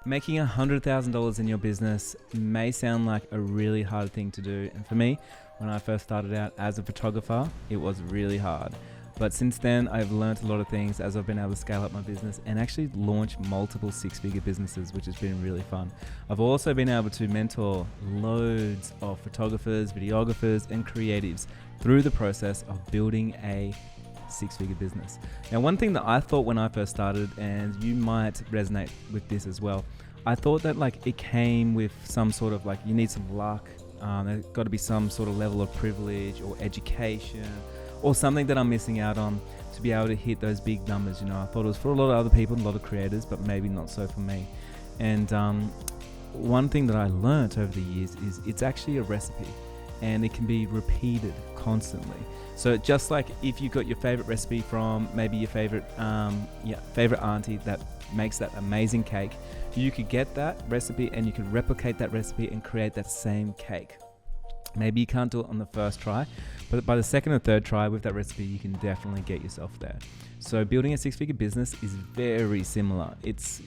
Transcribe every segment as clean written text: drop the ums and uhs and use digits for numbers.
Making $100,000 in your business may sound like a really hard thing to do. And for me, when I first started out as a photographer, it was really hard. But since then, I've learned a lot of things as I've been able to scale up my business and actually launch multiple six-figure businesses, which has been really fun. I've also been able to mentor loads of photographers, videographers, and creatives through the process of building a six-figure business. Now, one thing that I thought when I first started, and you might resonate with this as well, I thought that it came with some sort of you need some luck. There's got to be some sort of level of privilege or education or something that I'm missing out on to be able to hit those big numbers. I thought it was for a lot of other people, a lot of creators, but maybe not so for me. And one thing that I learned over the years is it's actually a recipe, and it can be repeated constantly. So just like if you got your favorite recipe from maybe your favorite auntie that makes that amazing cake, you could get that recipe and you could replicate that recipe and create that same cake. Maybe you can't do it on the first try, but by the second or third try with that recipe, you can definitely get yourself there. So building a six-figure business is very similar.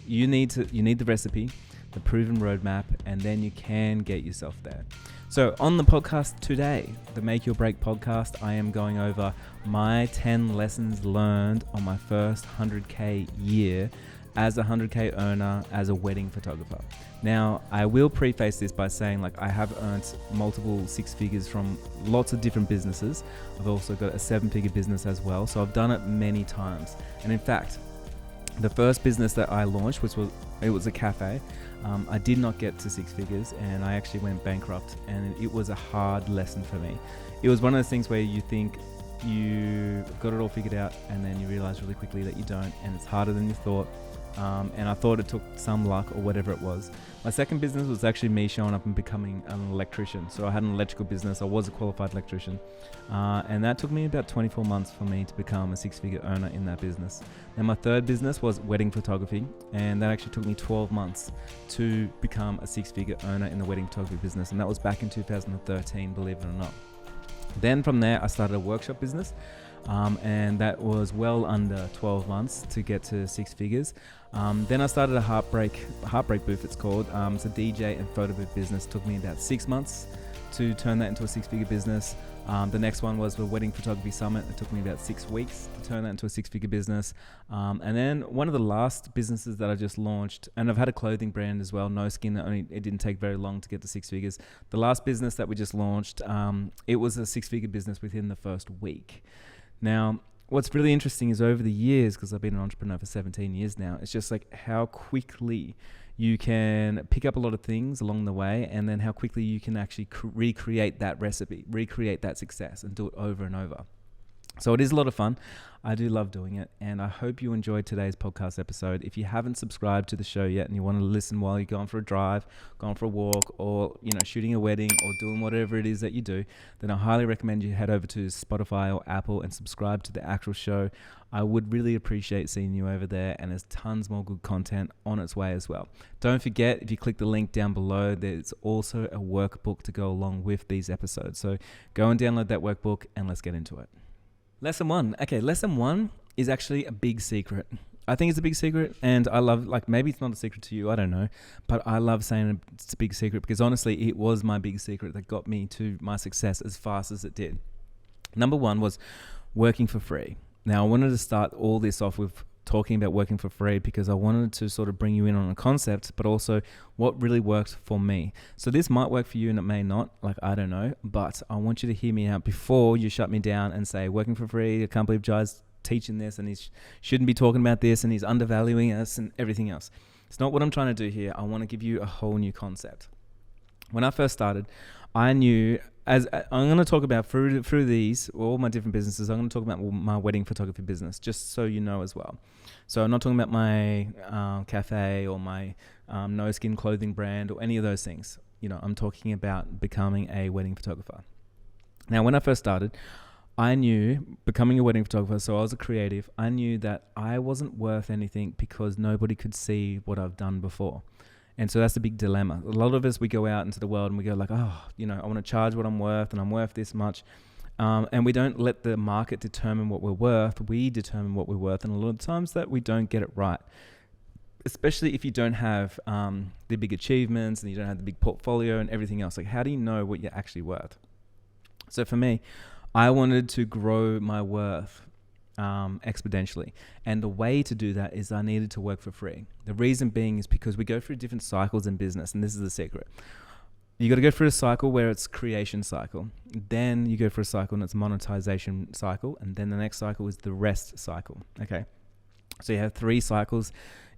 You need the recipe, the proven roadmap, and then you can get yourself there. So on the podcast today, the Make Your Break podcast, I am going over my 10 lessons learned on my first 100K year as a 100K earner as a wedding photographer. Now, I will preface this by saying I have earned multiple six figures from lots of different businesses. I've also got a 7-figure business as well. So I've done it many times. And in fact, the first business that I launched, it was a cafe. I did not get to six figures, and I actually went bankrupt, and it was a hard lesson for me. It was one of those things where you think you got it all figured out, and then you realize really quickly that you don't, and it's harder than you thought. And I thought it took some luck or whatever it was. My second business was actually me showing up and becoming an electrician. So I had an electrical business. I was a qualified electrician. And that took me about 24 months for me to become a six-figure earner in that business. Then my third business was wedding photography. And that actually took me 12 months to become a six-figure earner in the wedding photography business. And that was back in 2013, believe it or not. Then from there, I started a workshop business. And that was well under 12 months to get to six figures. Then I started a heartbreak booth, it's called. It's a DJ and photo booth business. Took me about 6 months to turn that into a six-figure business. The next one was the Wedding Photography Summit. It took me about 6 weeks to turn that into a six-figure business. And then one of the last businesses that I just launched, and I've had a clothing brand as well, No Skin. It didn't take very long to get to six figures. The last business that we just launched, it was a six-figure business within the first week. Now, what's really interesting is over the years, because I've been an entrepreneur for 17 years now, it's just how quickly you can pick up a lot of things along the way, and then how quickly you can actually recreate that recipe, recreate that success, and do it over and over. So it is a lot of fun. I do love doing it, and I hope you enjoyed today's podcast episode. If you haven't subscribed to the show yet and you want to listen while you're going for a drive, going for a walk, or shooting a wedding, or doing whatever it is that you do, then I highly recommend you head over to Spotify or Apple and subscribe to the actual show. I would really appreciate seeing you over there, and there's tons more good content on its way as well. Don't forget, if you click the link down below, there's also a workbook to go along with these episodes. So go and download that workbook, and let's get into it. Lesson 1. Okay, lesson 1 is actually a big secret. I think it's a big secret, and I love, maybe it's not a secret to you, I don't know, but I love saying it's a big secret because honestly, it was my big secret that got me to my success as fast as it did. Number 1 was working for free. Now, I wanted to start all this off with talking about working for free because I wanted to sort of bring you in on a concept, but also what really worked for me. So this might work for you and it may not, I don't know, but I want you to hear me out before you shut me down and say, working for free, I can't believe Jai's teaching this and he shouldn't be talking about this and he's undervaluing us and everything else. It's not what I'm trying to do here. I want to give you a whole new concept. When I first started, I knew, as I'm going to talk about through these, all my different businesses, I'm going to talk about my wedding photography business, just so you know as well. So I'm not talking about my cafe or my No Skin clothing brand or any of those things. I'm talking about becoming a wedding photographer. Now, when I first started, I knew becoming a wedding photographer, so I was a creative, I knew that I wasn't worth anything because nobody could see what I've done before. And so that's the big dilemma. A lot of us, we go out into the world and we go I want to charge what I'm worth and I'm worth this much. And we don't let the market determine what we're worth. We determine what we're worth. And a lot of times that we don't get it right. especially if you don't have the big achievements and you don't have the big portfolio and everything else. Like, how do you know what you're actually worth? So for me, I wanted to grow my worth exponentially. And the way to do that is I needed to work for free. The reason being is because we go through different cycles in business, and this is the secret. You got to go through a cycle where it's creation cycle. Then you go for a cycle and it's monetization cycle. And then the next cycle is the rest cycle. Okay. So you have 3 cycles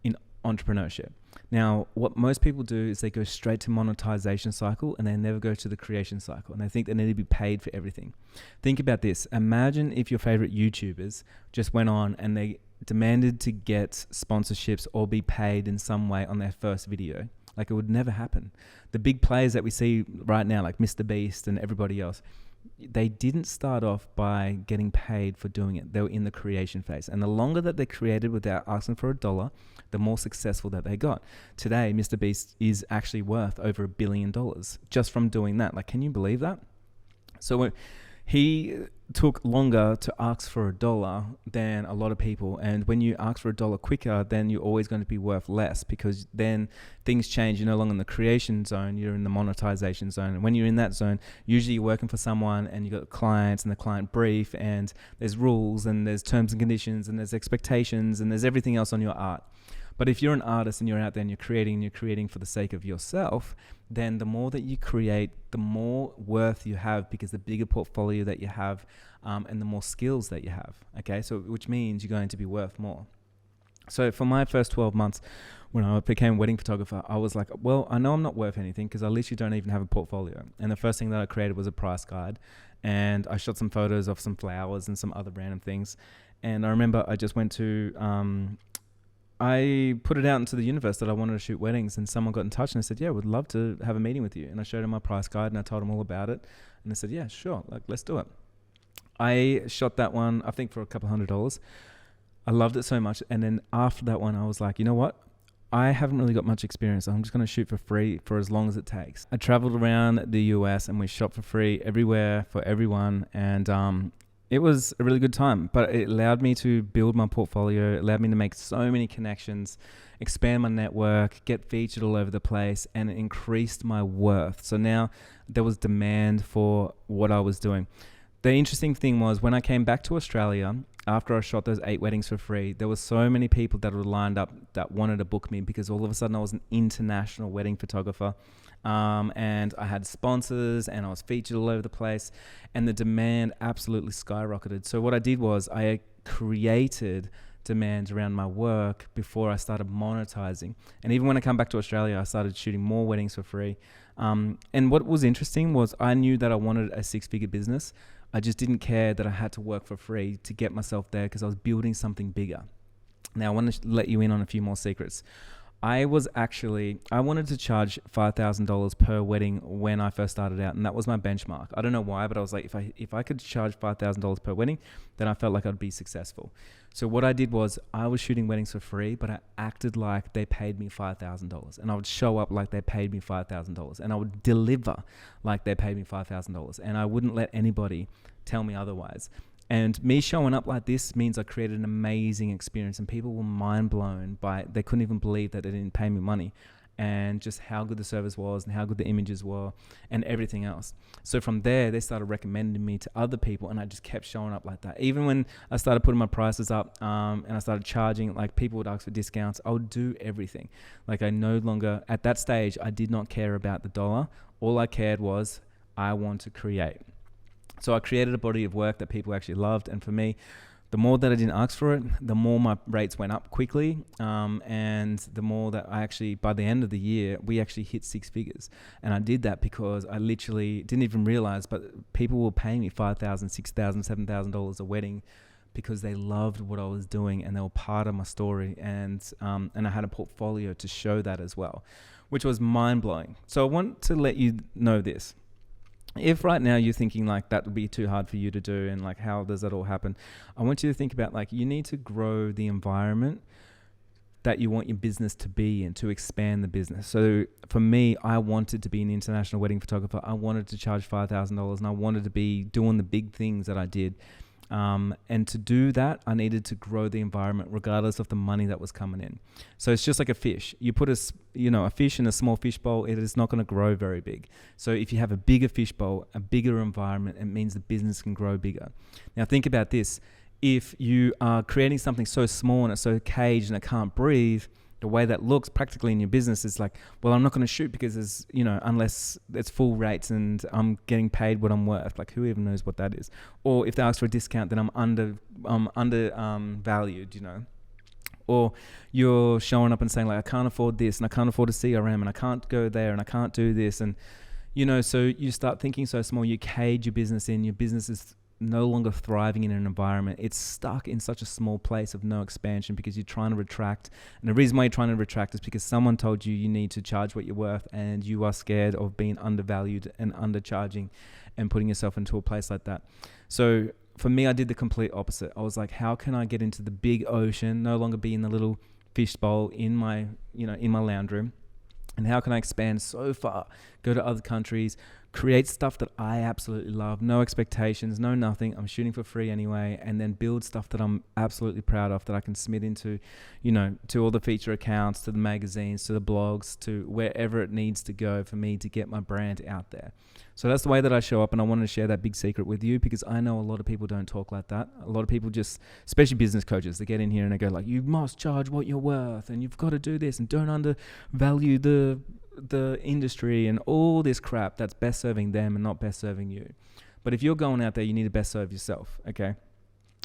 in entrepreneurship. Now, what most people do is they go straight to monetization cycle and they never go to the creation cycle, and they think they need to be paid for everything. Think about this. Imagine if your favorite YouTubers just went on and they demanded to get sponsorships or be paid in some way on their first video. Like, it would never happen. The big players that we see right now, like Mr. Beast and everybody else, they didn't start off by getting paid for doing it. They were in the creation phase. And the longer that they created without asking for $1, the more successful that they got. Today, Mr. Beast is actually worth over $1 billion just from doing that. Like, can you believe that? So when he took longer to ask for $1 than a lot of people. And when you ask for $1 quicker, then you're always going to be worth less, because then things change. You're no longer in the creation zone, you're in the monetization zone. And when you're in that zone, usually you're working for someone and you've got clients and the client brief, and there's rules and there's terms and conditions and there's expectations and there's everything else on your art. But if you're an artist and you're out there and you're creating for the sake of yourself, then the more that you create, the more worth you have, because the bigger portfolio that you have, and the more skills that you have. Okay, so which means you're going to be worth more. So for my first 12 months, when I became a wedding photographer, I was like, well, I know I'm not worth anything because I literally don't even have a portfolio. And the first thing that I created was a price guide, and I shot some photos of some flowers and some other random things. And I remember I just went to I put it out into the universe that I wanted to shoot weddings, and someone got in touch and I said, yeah, would love to have a meeting with you. And I showed him my price guide and I told him all about it. And I said, yeah, sure. Like, let's do it. I shot that one, I think, for $200. I loved it so much. And then after that one, I was like, you know what? I haven't really got much experience. So I'm just going to shoot for free for as long as it takes. I traveled around the US and we shot for free everywhere for everyone. And, it was a really good time, but it allowed me to build my portfolio. It allowed me to make so many connections, expand my network, get featured all over the place, and it increased my worth. So now there was demand for what I was doing. The interesting thing was, when I came back to Australia, after I shot those 8 weddings for free, there were so many people that were lined up that wanted to book me, because all of a sudden I was an international wedding photographer. And I had sponsors and I was featured all over the place, and the demand absolutely skyrocketed. So what I did was I created demand around my work before I started monetizing. And even when I come back to Australia, I started shooting more weddings for free. And what was interesting was I knew that I wanted a 6-figure business. I just didn't care that I had to work for free to get myself there, because I was building something bigger. Now I want to let you in on a few more secrets. I wanted to charge $5,000 per wedding when I first started out, and that was my benchmark. I don't know why, but I was like, if I could charge $5,000 per wedding, then I felt like I'd be successful. So what I did was I was shooting weddings for free, but I acted like they paid me $5,000, and I would show up like they paid me $5,000, and I would deliver like they paid me $5,000, and I wouldn't let anybody tell me otherwise. And me showing up like this means I created an amazing experience, and people were mind blown by it. They couldn't even believe that they didn't pay me money, and just how good the service was and how good the images were and everything else. So from there, they started recommending me to other people, and I just kept showing up like that. Even when I started putting my prices up, and I started charging, like, people would ask for discounts, I would do everything. Like, I no longer, at that stage, I did not care about the dollar. All I cared was I want to create. So I created a body of work that people actually loved. And for me, the more that I didn't ask for it, the more my rates went up quickly. And the more that I actually, by the end of the year, we actually hit 6 figures. And I did that because I literally didn't even realize, but people were paying me $5,000, $6,000, $7,000 a wedding, because they loved what I was doing and they were part of my story. And I had a portfolio to show that as well, which was mind blowing. So I want to let you know this. If right now you're thinking like that would be too hard for you to do, and like, how does that all happen? I want you to think about, like, you need to grow the environment that you want your business to be in, to expand the business. So for me, I wanted to be an international wedding photographer. I wanted to charge $5,000, and I wanted to be doing the big things that I did. And to do that, I needed to grow the environment regardless of the money that was coming in. So it's just like a fish. You put a fish in a small fish bowl, it is not going to grow very big. So if you have a bigger fish bowl, a bigger environment, it means the business can grow bigger. Now think about this. If you are creating something so small and it's so caged and it can't breathe, the way that looks practically in your business is like, well, I'm not going to shoot because there's, unless it's full rates and I'm getting paid what I'm worth. Like, who even knows what that is? Or if they ask for a discount, then I'm undervalued, Or you're showing up and saying like, I can't afford this and I can't afford a CRM and I can't go there and I can't do this. And, so you start thinking so small, you cage your business in, your business is no longer thriving in an environment. It's stuck in such a small place of no expansion because you're trying to retract. And the reason why you're trying to retract is because someone told you need to charge what you're worth and you are scared of being undervalued and undercharging and putting yourself into a place like that. So for me, I did the complete opposite. I was like, how can I get into the big ocean, no longer be in the little fish bowl in my lounge room? And how can I expand so far, go to other countries, create stuff that I absolutely love, no expectations, no nothing. I'm shooting for free anyway, and then build stuff that I'm absolutely proud of that I can submit into, to all the feature accounts, to the magazines, to the blogs, to wherever it needs to go for me to get my brand out there. So that's the way that I show up, and I wanted to share that big secret with you because I know a lot of people don't talk like that. A lot of people just, especially business coaches, they get in here and they go like, you must charge what you're worth and you've got to do this and don't undervalue the industry and all this crap that's best serving them and not best serving you. But if you're going out there, you need to best serve yourself, okay?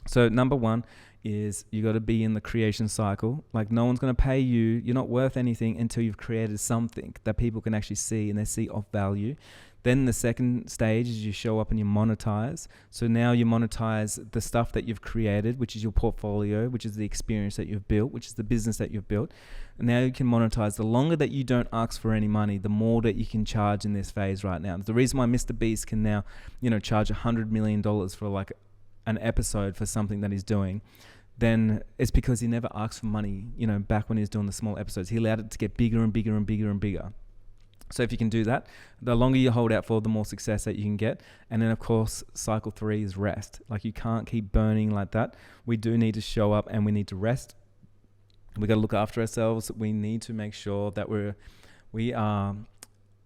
So number one is you got to be in the creation cycle. Like no one's going to pay you. You're not worth anything until you've created something that people can actually see and they see of value. Then the second stage is you show up and you monetize. So now you monetize the stuff that you've created, which is your portfolio, which is the experience that you've built, which is the business that you've built. And now you can monetize. The longer that you don't ask for any money, the more that you can charge in this phase right now. The reason why Mr. Beast can now, charge $100 million for like an episode for something that he's doing, then it's because he never asked for money, back when he was doing the small episodes. He allowed it to get bigger and bigger and bigger and bigger. So if you can do that, the longer you hold out for, the more success that you can get. And then, of course, cycle 3 is rest. Like you can't keep burning like that. We do need to show up and we need to rest. We got to look after ourselves. We need to make sure that we're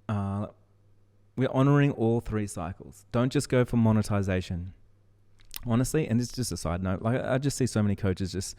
honoring all 3 cycles. Don't just go for monetization. Honestly, and it's just a side note, like I just see so many coaches just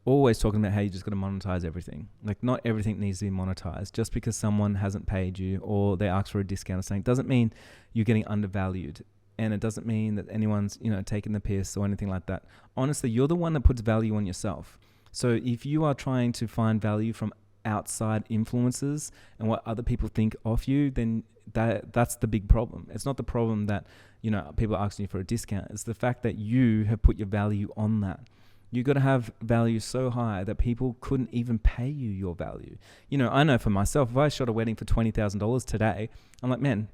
always talking about how you just got to monetize everything. Like not everything needs to be monetized. Just because someone hasn't paid you or they ask for a discount or something doesn't mean you're getting undervalued. And it doesn't mean that anyone's, taking the piss or anything like that. Honestly, you're the one that puts value on yourself. So if you are trying to find value from outside influences and what other people think of you, then that's the big problem. It's not the problem that, people are asking you for a discount. It's the fact that you have put your value on that. You got to have value so high that people couldn't even pay you your value. I know for myself, if I shot a wedding for $20,000 today, I'm like, man,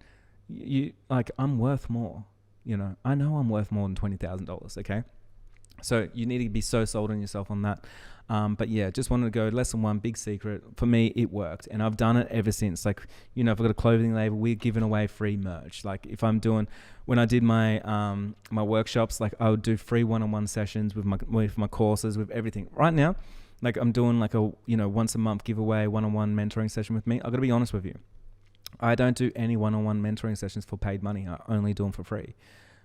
I'm worth more. I know I'm worth more than $20,000. Okay. So you need to be so sold on yourself on that. But yeah, just wanted to go lesson 1, big secret. For me, it worked. And I've done it ever since. Like, if I've got a clothing label, we're giving away free merch. Like if I'm doing, when I did my my workshops, like I would do free one-on-one sessions with my courses, with everything. Right now, like I'm doing like a, once a month giveaway, one-on-one mentoring session with me. I've got to be honest with you. I don't do any one-on-one mentoring sessions for paid money. I only do them for free.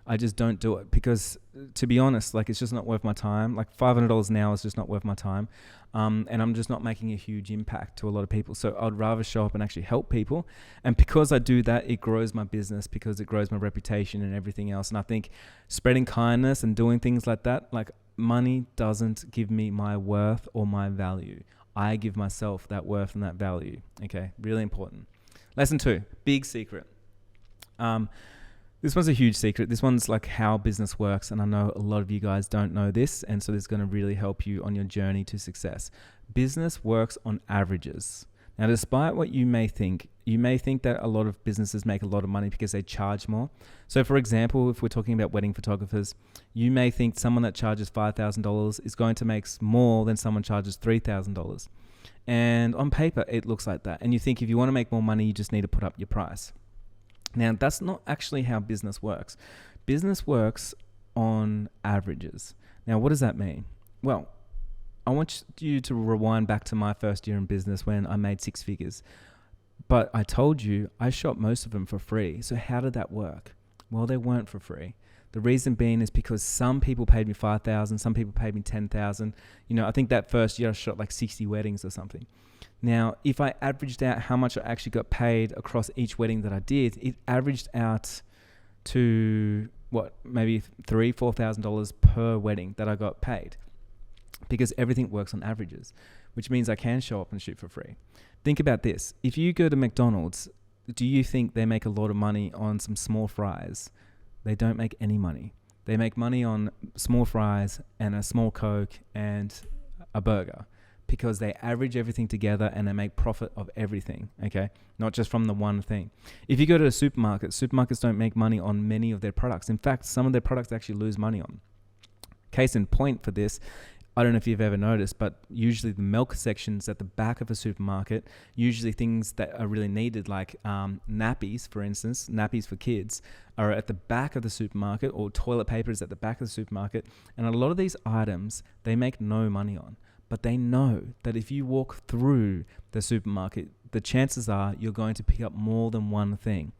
I just don't do it because, to be honest, like it's just not worth my time. Like $500 an hour is just not worth my time. And I'm just not making a huge impact to a lot of people. So I'd rather show up and actually help people. And because I do that, it grows my business, because it grows my reputation and everything else. And I think spreading kindness and doing things like that, like money doesn't give me my worth or my value. I give myself that worth and that value. Okay, really important. Lesson 2, big secret. This one's a huge secret. This one's like how business works. And I know a lot of you guys don't know this. And so this is going to really help you on your journey to success. Business works on averages. Now, despite what you may think that a lot of businesses make a lot of money because they charge more. So for example, if we're talking about wedding photographers, you may think someone that charges $5,000 is going to make more than someone charges $3,000. And on paper, it looks like that. And you think if you want to make more money, you just need to put up your price. Now, that's not actually how business works. Business works on averages. Now, what does that mean? Well, I want you to rewind back to my first year in business when I made 6 figures. But I told you I shot most of them for free. So how did that work? Well, they weren't for free. The reason being is because some people paid me $5,000, some people paid me $10,000. I think that first year I shot like 60 weddings or something. Now, if I averaged out how much I actually got paid across each wedding that I did, it averaged out to maybe $3,000-$4,000 per wedding that I got paid, because everything works on averages, which means I can show up and shoot for free. Think about this. If you go to McDonald's, do you think they make a lot of money on some small fries? They don't make any money. They make money on small fries and a small Coke and a burger, because they average everything together and they make profit of everything, okay? Not just from the one thing. If you go to a supermarket, supermarkets don't make money on many of their products. In fact, some of their products actually lose money on. Case in point for this, I don't know if you've ever noticed, but usually the milk sections at the back of a supermarket, usually things that are really needed, like nappies, for instance, nappies for kids, are at the back of the supermarket, or toilet paper is at the back of the supermarket. And a lot of these items, they make no money on. But they know that if you walk through the supermarket, the chances are you're going to pick up more than one thing.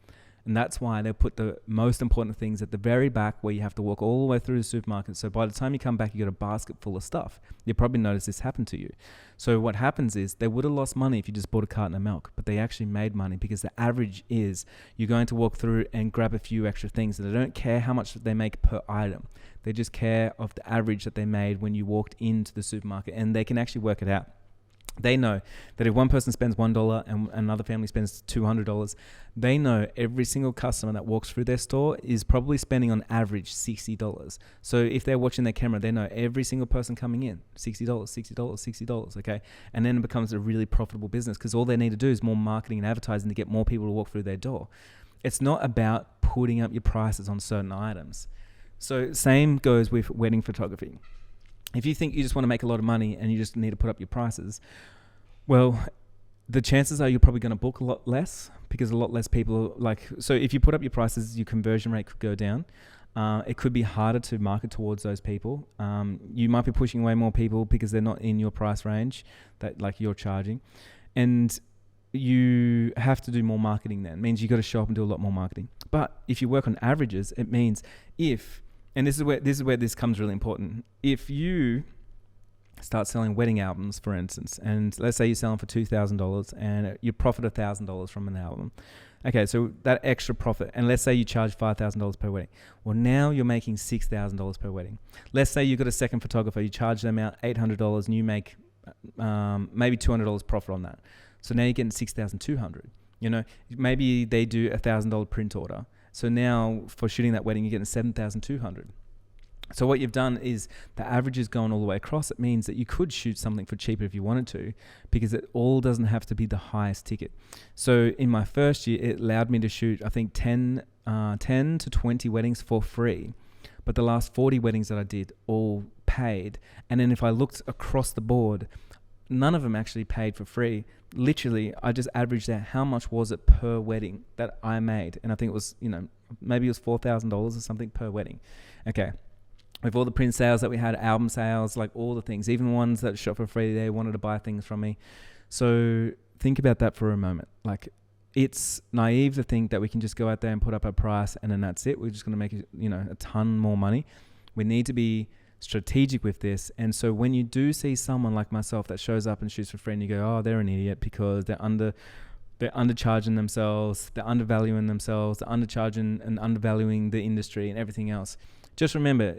And that's why they put the most important things at the very back, where you have to walk all the way through the supermarket. So by the time you come back, you got a basket full of stuff. You probably noticed this happen to you. So what happens is they would have lost money if you just bought a carton of milk, but they actually made money, because the average is you're going to walk through and grab a few extra things. And they don't care how much they make per item. They just care of the average that they made when you walked into the supermarket, and they can actually work it out. They know that if one person spends $1 and another family spends $200, they know every single customer that walks through their store is probably spending on average $60. So if they're watching their camera, they know every single person coming in, $60, $60, $60, okay? And then it becomes a really profitable business, because all they need to do is more marketing and advertising to get more people to walk through their door. It's not about putting up your prices on certain items. So same goes with wedding photography. If you think you just want to make a lot of money and you just need to put up your prices, well, the chances are you're probably going to book a lot less, because a lot less people so if you put up your prices, your conversion rate could go down. It could be harder to market towards those people. You might be pushing away more people because they're not in your price range that you're charging. And you have to do more marketing then. It means you got to show up and do a lot more marketing. But if you work on averages, it means and this is where this comes really important. If you start selling wedding albums, for instance, and let's say you're selling for $2,000 and you profit $1,000 from an album. Okay, so that extra profit, and let's say you charge $5,000 per wedding. Well, now you're making $6,000 per wedding. Let's say you've got a second photographer, you charge them out $800 and you make maybe $200 profit on that. So now you're getting $6,200. Maybe they do $1,000 print order. So now for shooting that wedding, you're getting $7,200. So what you've done is the average is going all the way across. It means that you could shoot something for cheaper if you wanted to, because it all doesn't have to be the highest ticket. So in my first year, it allowed me to shoot, I think, 10 to 20 weddings for free. But the last 40 weddings that I did all paid. And then if I looked across the board, none of them actually paid for free. Literally, I just averaged out how much was it per wedding that I made. And I think it was, maybe it was $4,000 or something per wedding. Okay. With all the print sales that we had, album sales, all the things, even ones that shot for free, they wanted to buy things from me. So think about that for a moment. It's naive to think that we can just go out there and put up a price and then that's it. We're just going to make, a ton more money. We need to be strategic with this. And so when you do see someone like myself that shows up and shoots for free and you go, oh, they're an idiot because they're undercharging themselves, they're undervaluing themselves, they're undercharging and undervaluing the industry and everything else. Just remember,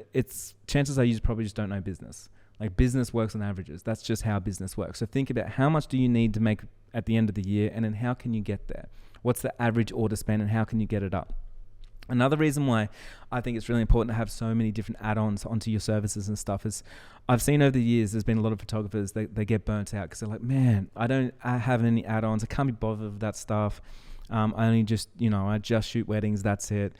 chances are you probably just don't know business. Business works on averages. That's just how business works. So think about how much do you need to make at the end of the year, and then how can you get there? What's the average order spend and how can you get it up? Another reason why I think it's really important to have so many different add-ons onto your services and stuff is I've seen over the years there's been a lot of photographers they get burnt out because they're like, man, I have any add-ons. I can't be bothered with that stuff. I only just, I just shoot weddings. That's it.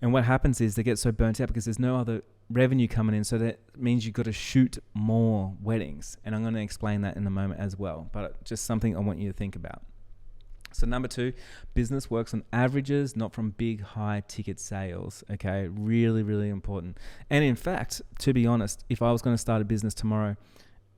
And what happens is they get so burnt out because there's no other revenue coming in. So that means you've got to shoot more weddings. And I'm going to explain that in a moment as well. But just something I want you to think about. So number 2, business works on averages, not from big, high ticket sales. Okay, really, really important. And in fact, to be honest, if I was going to start a business tomorrow,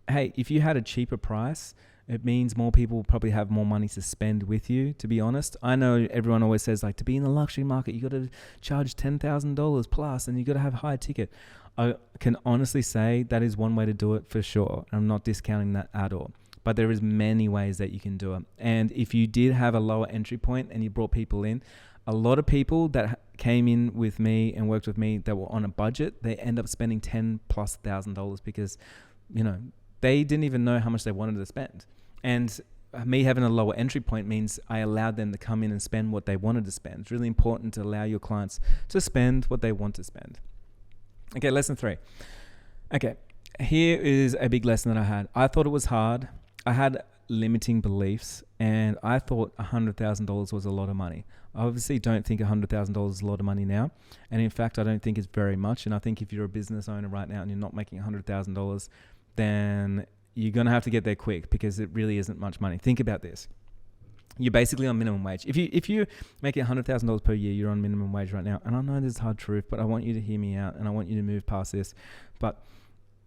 hey, if you had a cheaper price, it means more people will probably have more money to spend with you, to be honest. I know everyone always says, like, to be in the luxury market, you got to charge $10,000 plus and you got to have high ticket. I can honestly say that is one way to do it for sure. I'm not discounting that at all. But there is many ways that you can do it. And if you did have a lower entry point and you brought people in, a lot of people that came in with me and worked with me that were on a budget, they end up spending $10,000+ because, they didn't even know how much they wanted to spend. And me having a lower entry point means I allowed them to come in and spend what they wanted to spend. It's really important to allow your clients to spend what they want to spend. Okay, lesson 3. Okay, here is a big lesson that I had. I thought it was hard. I had limiting beliefs, and I thought $100,000 was a lot of money. I obviously don't think $100,000 is a lot of money now. And in fact, I don't think it's very much. And I think if you're a business owner right now and you're not making $100,000, then you're going to have to get there quick because it really isn't much money. Think about this. You're basically on minimum wage. If you're making $100,000 per year, you're on minimum wage right now. And I know this is hard truth, but I want you to hear me out and I want you to move past this. But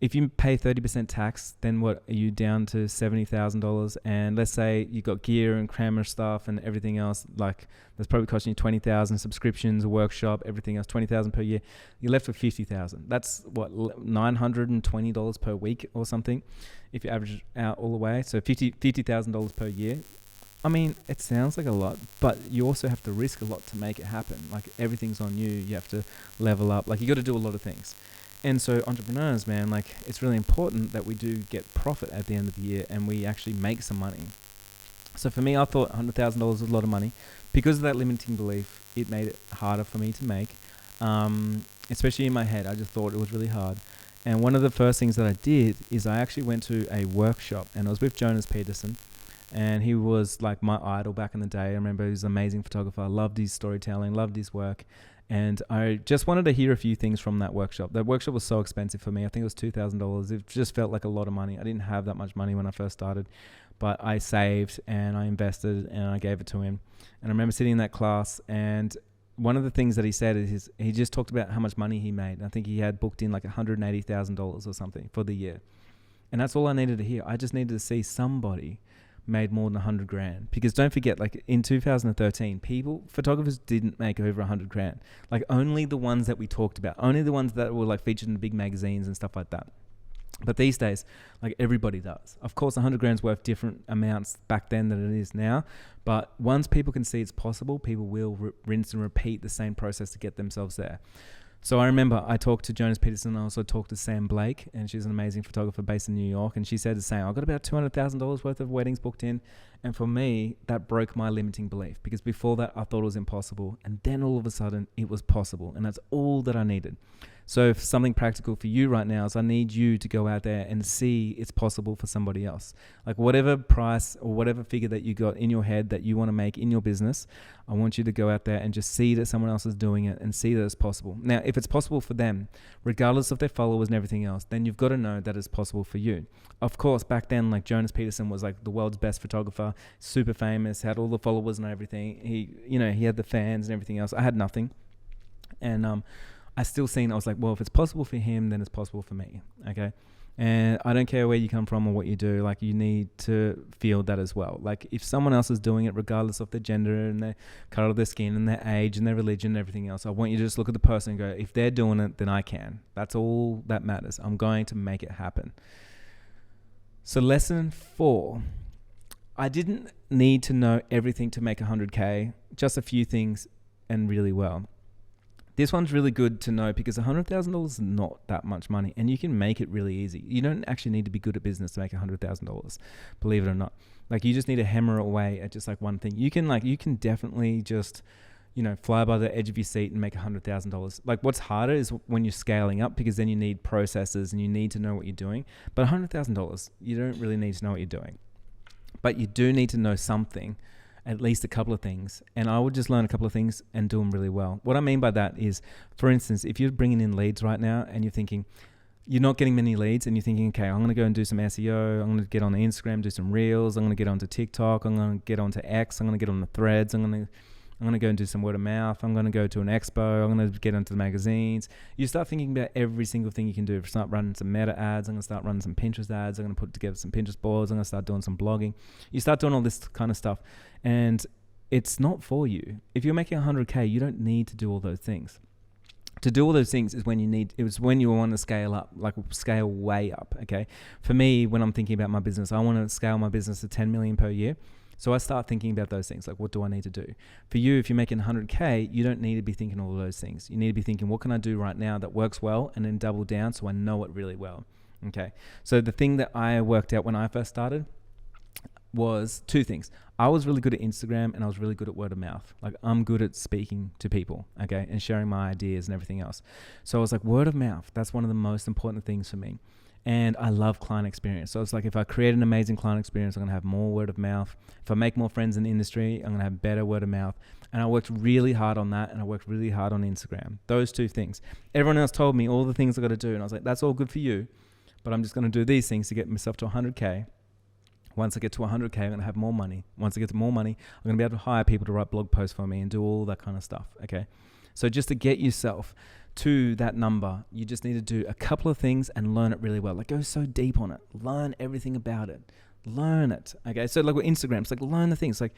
if you pay 30% tax, then what are you down to $70,000? And let's say you got gear and camera stuff and everything else, like that's probably costing you $20,000, subscriptions, a workshop, everything else, $20,000 per year. You're left with $50,000. That's what, $920 per week or something, if you average out all the way. So $50,000 per year. I mean, it sounds like a lot, but you also have to risk a lot to make it happen. Like everything's on you. You have to level up. Like you got to do a lot of things. And so entrepreneurs, man, like it's really important that we do get profit at the end of the year and we actually make some money. So for me, I thought $100,000 was a lot of money. Because of that limiting belief, it made it harder for me to make, especially in my head. I just thought it was really hard. And one of the first things that I did is I actually went to a workshop and I was with Jonas Peterson. And he was like my idol back in the day. I remember he was an amazing photographer. I loved his storytelling, loved his work. And I just wanted to hear a few things from that workshop. That workshop was so expensive for me. I think it was $2,000. It just felt like a lot of money. I didn't have that much money when I first started, but I saved and I invested and I gave it to him. And I remember sitting in that class, and one of the things that he said is he just talked about how much money he made. I think he had booked in like $180,000 or something for the year. And that's all I needed to hear. I just needed to see somebody made more than $100,000, because don't forget, like in 2013, photographers didn't make over $100,000. Like only the ones that we talked about, only the ones that were like featured in the big magazines and stuff like that. But these days, like everybody does. Of course, $100,000 is worth different amounts back then than it is now. But once people can see it's possible, people will rinse and repeat the same process to get themselves there. So I remember I talked to Jonas Peterson. I also talked to Sam Blake, and she's an amazing photographer based in New York. And she said the same. I got about $200,000 worth of weddings booked in. And for me, that broke my limiting belief, because before that, I thought it was impossible. And then all of a sudden, it was possible. And that's all that I needed. So if something practical for you right now is I need you to go out there and see it's possible for somebody else. Like whatever price or whatever figure that you got in your head that you want to make in your business, I want you to go out there and just see that someone else is doing it and see that it's possible. Now, if it's possible for them, regardless of their followers and everything else, then you've got to know that it's possible for you. Of course, back then, like Jonas Peterson was like the world's best photographer, super famous, had all the followers and everything. He had the fans and everything else. I had nothing. And, I still seen, I was like, well, if it's possible for him, then it's possible for me. Okay. And I don't care where you come from or what you do. Like you need to feel that as well. Like if someone else is doing it, regardless of their gender and their color of their skin and their age and their religion and everything else, I want you to just look at the person and go, if they're doing it, then I can. That's all that matters. I'm going to make it happen. So lesson 4, I didn't need to know everything to make 100K, just a few things and really well. This one's really good to know because $100,000 is not that much money, and you can make it really easy. You don't actually need to be good at business to make $100,000, believe it or not. Like you just need to hammer away at just like one thing. You can definitely just, fly by the edge of your seat and make $100,000. Like what's harder is when you're scaling up, because then you need processes and you need to know what you're doing. But $100,000, you don't really need to know what you're doing, but you do need to know something. At least a couple of things. And I would just learn a couple of things and do them really well. What I mean by that is, for instance, if you're bringing in leads right now and you're thinking, you're not getting many leads and you're thinking, okay, I'm going to go and do some SEO. I'm going to get on Instagram, do some reels. I'm going to get onto TikTok. I'm going to get onto X. I'm going to get on the threads. I'm going to go and do some word of mouth. I'm going to go to an expo. I'm going to get into the magazines. You start thinking about every single thing you can do. Start running some meta ads. I'm going to start running some Pinterest ads. I'm going to put together some Pinterest boards. I'm going to start doing some blogging. You start doing all this kind of stuff, and it's not for you. If you're making 100K, you don't need to do all those things. To do all those things is when you want to scale up, like scale way up, okay? For me, when I'm thinking about my business, I want to scale my business to 10 million per year. So I start thinking about those things, like what do I need to do? For you, if you're making 100K, you don't need to be thinking all of those things. You need to be thinking, what can I do right now that works well, and then double down so I know it really well, okay? So the thing that I worked out when I first started was two things. I was really good at Instagram and I was really good at word of mouth. Like I'm good at speaking to people, okay, and sharing my ideas and everything else. So I was like, word of mouth, that's one of the most important things for me. And I love client experience. So it's like if I create an amazing client experience, I'm going to have more word of mouth. If I make more friends in the industry, I'm going to have better word of mouth. And I worked really hard on that, and I worked really hard on Instagram. Those two things. Everyone else told me all the things I got to do, and I was like, that's all good for you, but I'm just going to do these things to get myself to 100K. Once I get to 100K, I'm going to have more money. Once I get to more money, I'm going to be able to hire people to write blog posts for me and do all that kind of stuff, okay? So just to get yourself to that number, you just need to do a couple of things and learn it really well. Like go so deep on it. Learn everything about it. Learn it, okay? So like with Instagram, it's like learn the things. Like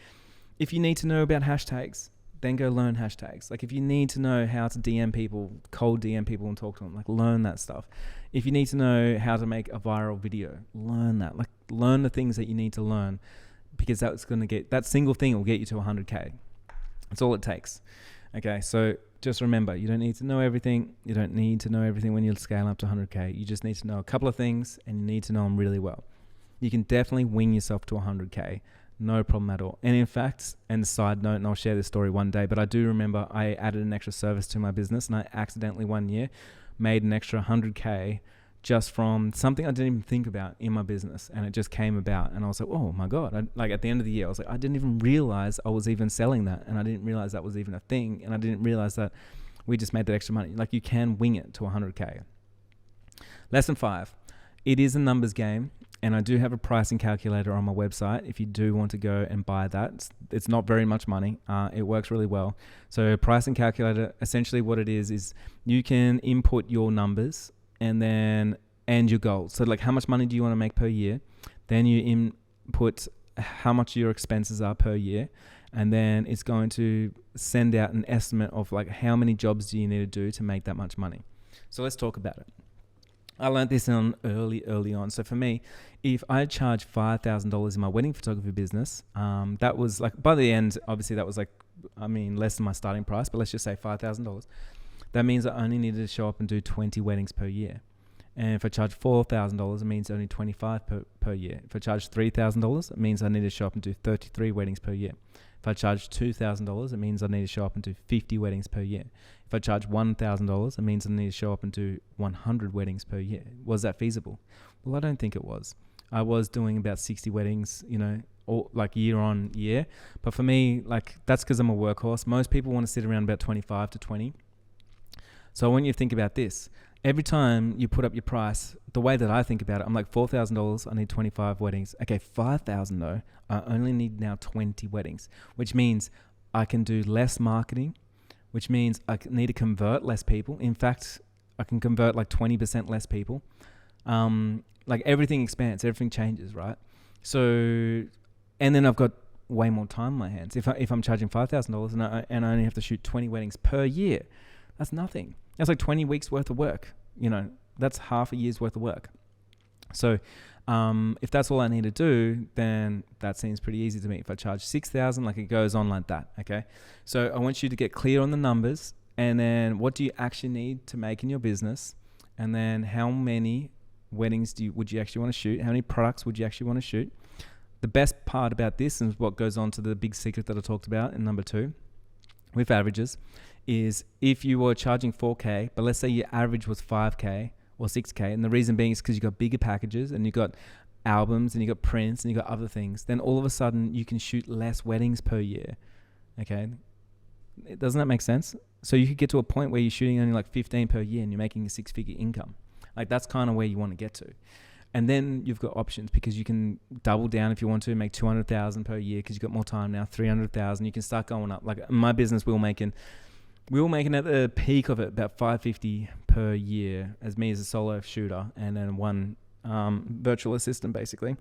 if you need to know about hashtags, then go learn hashtags. Like if you need to know how to DM people, cold DM people and talk to them, like learn that stuff. If you need to know how to make a viral video, learn that. Like learn the things that you need to learn, because that single thing will get you to 100K. That's all it takes. Okay, so just remember, you don't need to know everything. You don't need to know everything when you scale up to 100K. You just need to know a couple of things, and you need to know them really well. You can definitely wing yourself to 100K. No problem at all. And in fact, and side note, and I'll share this story one day, but I do remember I added an extra service to my business, and I accidentally one year made an extra 100K just from something I didn't even think about in my business, and it just came about, and I was like, oh my God. Like at the end of the year, I was like, I didn't even realize I was even selling that, and I didn't realize that was even a thing, and I didn't realize that we just made that extra money. Like you can wing it to 100K. Lesson 5, it is a numbers game. And I do have a pricing calculator on my website if you do want to go and buy that. It's not very much money. It works really well. So pricing calculator, essentially what it is you can input your numbers and your goals. So like how much money do you want to make per year? Then you input how much your expenses are per year. And then it's going to send out an estimate of like how many jobs do you need to do to make that much money. So let's talk about it. I learned this early on. So for me, if I charge $5,000 in my wedding photography business, that was like, by the end, obviously that was like, less than my starting price, but let's just say $5,000. That means I only needed to show up and do 20 weddings per year. And if I charge $4,000, it means only 25 per year. If I charge $3,000, it means I need to show up and do 33 weddings per year. If I charge $2,000, it means I need to show up and do 50 weddings per year. If I charge $1,000, it means I need to show up and do 100 weddings per year. Was that feasible? Well, I don't think it was. I was doing about 60 weddings, all like year on year. But for me, like that's because I'm a workhorse. Most people want to sit around about 25 to 20. So I want you to think about this. Every time you put up your price, the way that I think about it, I'm like $4,000, I need 25 weddings. Okay, $5,000 though, I only need now 20 weddings, which means I can do less marketing, which means I need to convert less people. In fact, I can convert like 20% less people. Like everything expands, everything changes, right? So, and then I've got way more time on my hands. If I'm charging $5,000 and I only have to shoot 20 weddings per year, that's nothing. That's like 20 weeks worth of work. That's half a year's worth of work. So if that's all I need to do, then that seems pretty easy to me. If I charge $6,000, like it goes on like that. Okay. So I want you to get clear on the numbers, and then what do you actually need to make in your business? And then how many weddings would you actually want to shoot? How many products would you actually want to shoot? The best part about this, and what goes on to the big secret that I talked about in number 2 with averages, is if you were charging 4K, but let's say your average was 5K or 6K, and the reason being is because you got bigger packages and you got albums and you got prints and you got other things, then all of a sudden you can shoot less weddings per year. Okay, doesn't that make sense? So you could get to a point where you're shooting only like 15 per year and you're making a 6-figure income. Like that's kind of where you want to get to. And then you've got options because you can double down if you want to, make 200,000 per year because you've got more time now, 300,000. You can start going up. Like in my business, we were making at the peak of it about 550 per year as me as a solo shooter, and then one virtual assistant basically.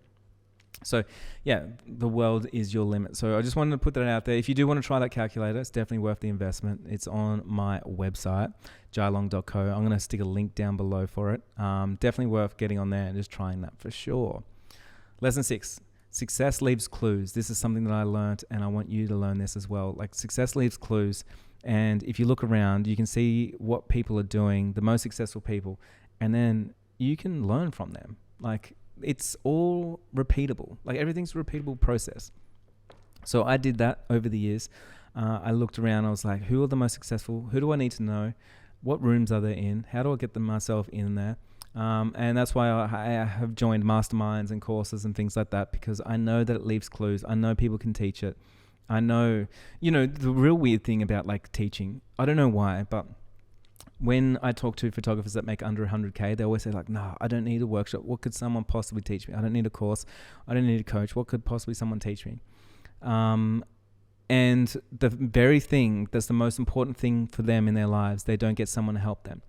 So yeah, the world is your limit. So I just wanted to put that out there. If you do want to try that calculator, it's definitely worth the investment. It's on my website, jailong.co. I'm going to stick a link down below for it. Definitely worth getting on there and just trying that for sure. Lesson 6, success leaves clues. This is something that I learned, and I want you to learn this as well. Like success leaves clues. And if you look around, you can see what people are doing, the most successful people, and then you can learn from them. Like it's all repeatable. Like everything's a repeatable process. So I did that over the years. I looked around. I was like, who are the most successful? Who do I need to know? What rooms are they in? How do I get myself in there? And that's why I have joined masterminds and courses and things like that, because I know that it leaves clues. I know people can teach it. I know, the real weird thing about like teaching, I don't know why, but when I talk to photographers that make under 100K, they always say like, no, I don't need a workshop. What could someone possibly teach me? I don't need a course. I don't need a coach. What could possibly someone teach me? And the very thing that's the most important thing for them in their lives, they don't get someone to help them.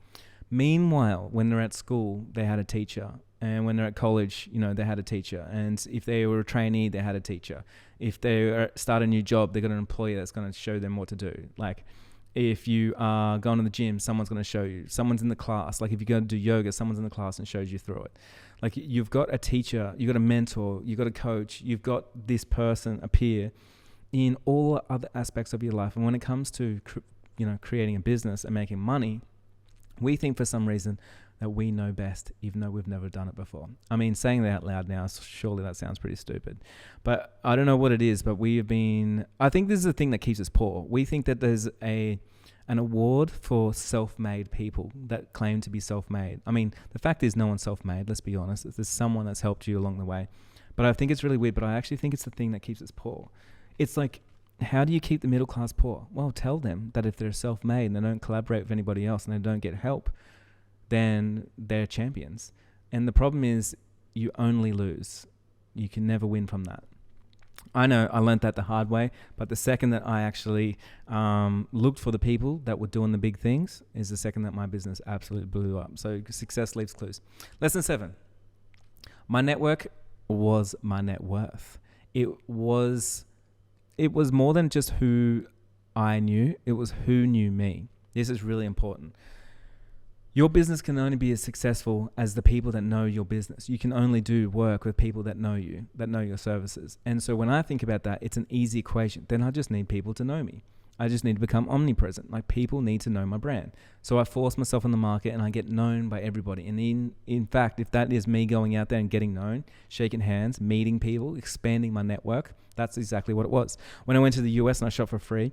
Meanwhile, when they're at school, they had a teacher. And when they're at college, they had a teacher. And if they were a trainee, they had a teacher. If they start a new job, they got an employer that's going to show them what to do. Like if you are going to the gym, someone's going to show you. Someone's in the class. Like if you go to do yoga, someone's in the class and shows you through it. Like you've got a teacher, you've got a mentor, you've got a coach, you've got this person, a peer in all other aspects of your life. And when it comes to, creating a business and making money, we think for some reason that we know best, even though we've never done it before. I mean, saying that out loud now, surely that sounds pretty stupid. But I don't know what it is, but I think this is the thing that keeps us poor. We think that there's an award for self-made people that claim to be self-made. I mean, the fact is no one's self-made, let's be honest. There's someone that's helped you along the way. But I think it's really weird, but I actually think it's the thing that keeps us poor. It's like, how do you keep the middle class poor? Well, tell them that if they're self-made and they don't collaborate with anybody else and they don't get help, then they're champions. And the problem is you only lose. You can never win from that. I know I learned that the hard way, but the second that I actually looked for the people that were doing the big things is the second that my business absolutely blew up. So success leaves clues. Lesson 7. My network was my net worth. It was more than just who I knew. It was who knew me. This is really important. Your business can only be as successful as the people that know your business. You can only do work with people that know you, that know your services. And so when I think about that, it's an easy equation. Then I just need people to know me. I just need to become omnipresent. Like people need to know my brand. So I force myself on the market and I get known by everybody. And in fact, if that is me going out there and getting known, shaking hands, meeting people, expanding my network, that's exactly what it was. When I went to the US and I shot for free,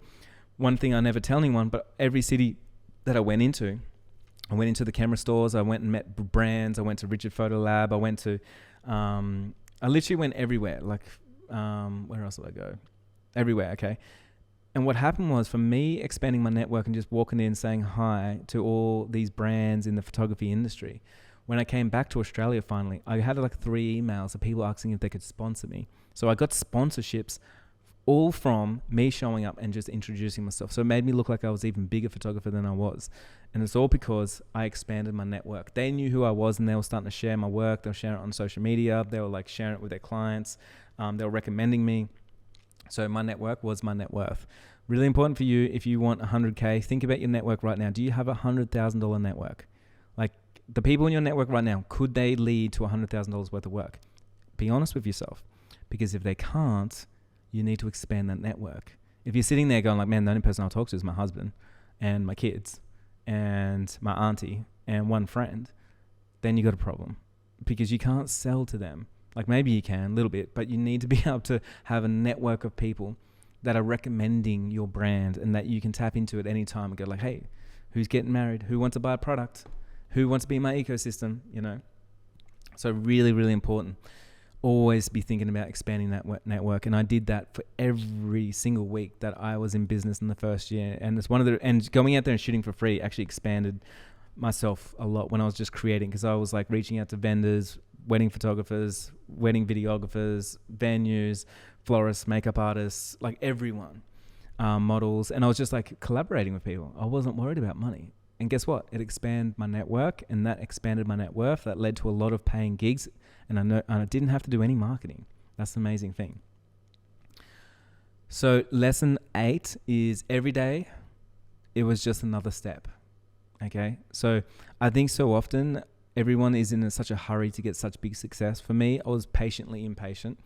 one thing I never tell anyone, but every city that I went into the camera stores. I went and met brands. I went to Richard Photo Lab. I literally went everywhere. Like, where else did I go? Everywhere, okay. And what happened was, for me, expanding my network and just walking in saying hi to all these brands in the photography industry. When I came back to Australia finally, I had like 3 emails of people asking if they could sponsor me. So I got sponsorships all from me showing up and just introducing myself. So it made me look like I was even bigger photographer than I was. And it's all because I expanded my network. They knew who I was and they were starting to share my work. They were sharing it on social media. They were like sharing it with their clients. They were recommending me. So my network was my net worth. Really important for you if you want 100K, think about your network right now. Do you have a $100,000 network? Like the people in your network right now, could they lead to $100,000 worth of work? Be honest with yourself. Because if they can't, you need to expand that network. If you're sitting there going like, man, the only person I'll talk to is my husband and my kids and my auntie and one friend, then you got a problem because you can't sell to them. Like maybe you can a little bit, but you need to be able to have a network of people that are recommending your brand and that you can tap into at any time and go like, hey, who's getting married? Who wants to buy a product? Who wants to be in my ecosystem? So really, really important. Always be thinking about expanding that network. And I did that for every single week that I was in business in the first year. And it's and going out there and shooting for free actually expanded myself a lot when I was just creating, because I was like reaching out to vendors, wedding photographers, wedding videographers, venues, florists, makeup artists, like everyone, models. And I was just like collaborating with people. I wasn't worried about money. And guess what? It expanded my network, and that expanded my net worth. That led to a lot of paying gigs, and I didn't have to do any marketing. That's the amazing thing. So lesson 8 is every day, it was just another step. Okay. So I think so often everyone is in such a hurry to get such big success. For me, I was patiently impatient,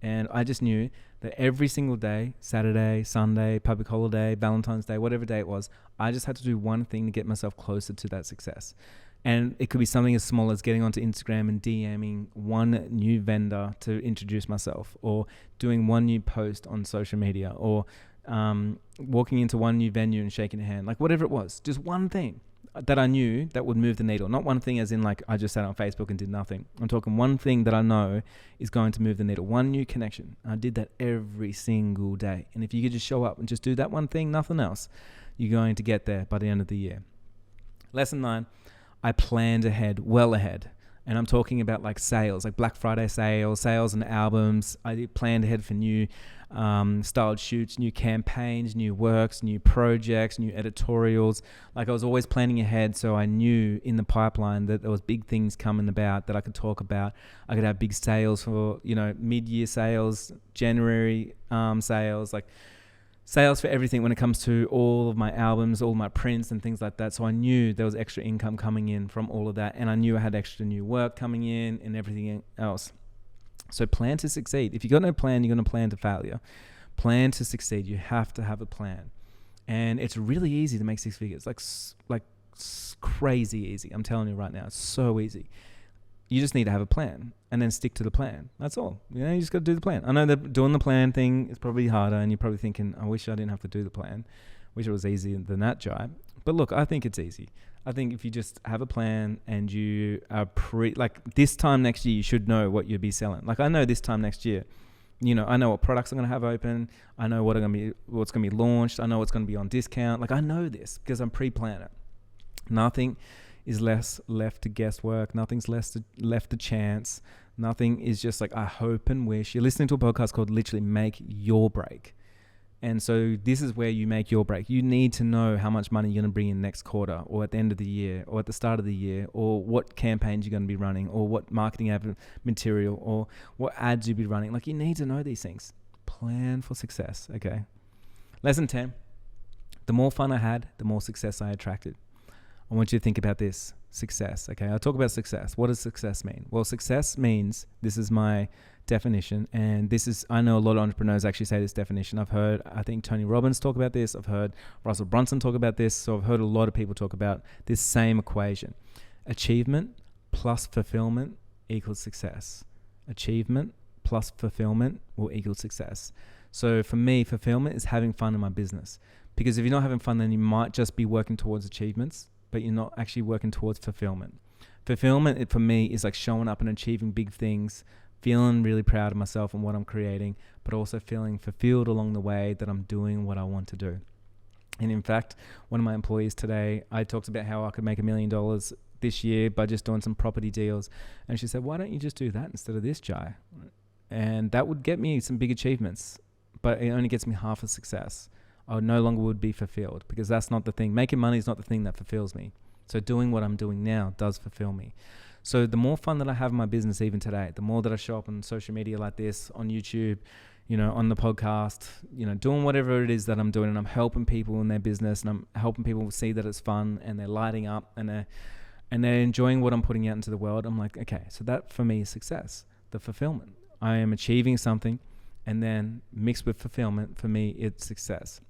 and I just knew that every single day, Saturday, Sunday, public holiday, Valentine's Day, whatever day it was, I just had to do one thing to get myself closer to that success. And it could be something as small as getting onto Instagram and DMing one new vendor to introduce myself, or doing one new post on social media, or walking into one new venue and shaking a hand, like whatever it was, just one thing that I knew that would move the needle. Not one thing as in like I just sat on Facebook and did nothing. I'm talking one thing that I know is going to move the needle, one new connection. I did that every single day. And if you could just show up and just do that one thing, nothing else, you're going to get there by the end of the year. Lesson 9, I planned ahead, well ahead. And I'm talking about like sales, like Black Friday sales and albums. I planned ahead for new styled shoots, new campaigns, new works, new projects, new editorials. Like I was always planning ahead, so I knew in the pipeline that there was big things coming about that I could talk about. I could have big sales for, mid-year sales, January sales, like sales for everything when it comes to all of my albums, all my prints and things like that. So I knew there was extra income coming in from all of that, and I knew I had extra new work coming in and everything else. So plan to succeed. If you got no plan, you're going to plan to failure. Plan to succeed. You have to have a plan. And it's really easy to make 6 figures, like crazy easy. I'm telling you right now, it's so easy. You just need to have a plan and then stick to the plan. That's all. You just got to do the plan. I know that doing the plan thing is probably harder, and you're probably thinking, I wish I didn't have to do the plan. Wish it was easier than that job. But look, I think it's easy. I think if you just have a plan and you are like this time next year, you should know what you'll be selling. Like I know this time next year, I know what products I'm going to have open. I know what's going to be launched. I know what's going to be on discount. Like I know this because I'm pre-planning it. Nothing is left to guesswork. Nothing's left to chance. Nothing is just like I hope and wish. You're listening to a podcast called literally Make Your Break. And so this is where you make your break. You need to know how much money you're going to bring in next quarter, or at the end of the year, or at the start of the year, or what campaigns you're going to be running, or what marketing material, or what ads you'll be running. Like you need to know these things. Plan for success, okay? Lesson 10, the more fun I had, the more success I attracted. I want you to think about this. Success, okay? I'll talk about success. What does success mean? Well, success means, this is my definition, and I know a lot of entrepreneurs actually say this definition. I think Tony Robbins talk about this. I've heard Russell Brunson talk about this. So I've heard a lot of people talk about this same equation. Achievement plus fulfillment equals success. Achievement plus fulfillment will equal success. So for me, fulfillment is having fun in my business, because if you're not having fun, then you might just be working towards achievements, but you're not actually working towards fulfillment. Fulfillment, for me, is like showing up and achieving big things, feeling really proud of myself and what I'm creating, but also feeling fulfilled along the way that I'm doing what I want to do. And in fact, one of my employees today, I talked about how I could make $1 million this year by just doing some property deals. And she said, why don't you just do that instead of this, Jai? And that would get me some big achievements, but it only gets me half a success. I no longer would be fulfilled, because that's not the thing. Making money is not the thing that fulfills me. So doing what I'm doing now does fulfill me. So the more fun that I have in my business even today, the more that I show up on social media like this, on YouTube, on the podcast, doing whatever it is that I'm doing, and I'm helping people in their business, and I'm helping people see that it's fun, and they're lighting up, and they're enjoying what I'm putting out into the world. I'm like, okay, so that for me is success, the fulfillment. I am achieving something, and then mixed with fulfillment, for me, it's success.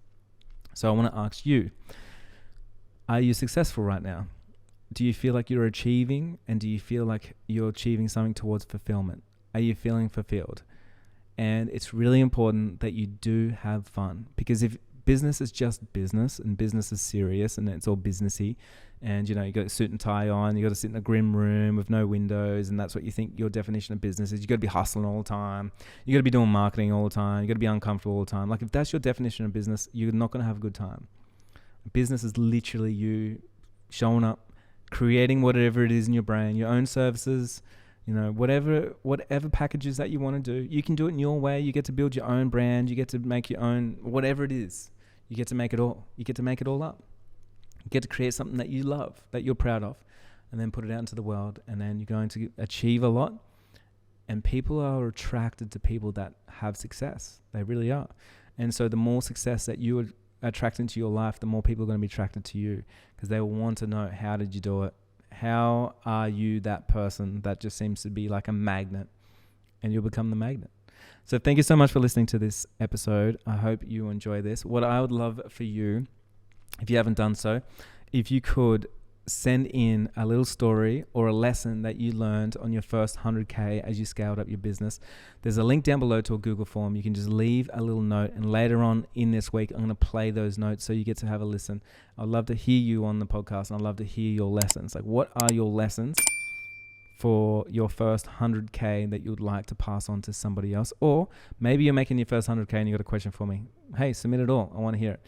So I want to ask you, are you successful right now? Do you feel like you're achieving, and do you feel like you're achieving something towards fulfillment? Are you feeling fulfilled? And it's really important that you do have fun, because if business is just business, and business is serious, and it's all businessy, and you got a suit and tie on, you got to sit in a grim room with no windows, and that's what you think your definition of business is. You got to be hustling all the time. You got to be doing marketing all the time. You got to be uncomfortable all the time. Like if that's your definition of business, you're not going to have a good time. Business is literally you showing up, creating whatever it is in your brain, your own services, whatever packages that you want to do. You can do it in your way. You get to build your own brand. You get to make your own, whatever it is. You get to make it all. You get to make it all up. You get to create something that you love, that you're proud of, and then put it out into the world. And then you're going to achieve a lot. And people are attracted to people that have success. They really are. And so the more success that you attract into your life, the more people are going to be attracted to you, because they will want to know, how did you do it? How are you that person that just seems to be like a magnet? And you'll become the magnet. So thank you so much for listening to this episode. I hope you enjoy this. What I would love for you, if you haven't done so, if you could send in a little story or a lesson that you learned on your first 100K as you scaled up your business. There's a link down below to a Google form. You can just leave a little note, and later on in this week, I'm going to play those notes so you get to have a listen. I'd love to hear you on the podcast, and I'd love to hear your lessons. Like, what are your lessons for your first 100K that you'd like to pass on to somebody else? Or maybe you're making your first 100K and you got a question for me. Hey, submit it all. I want to hear it.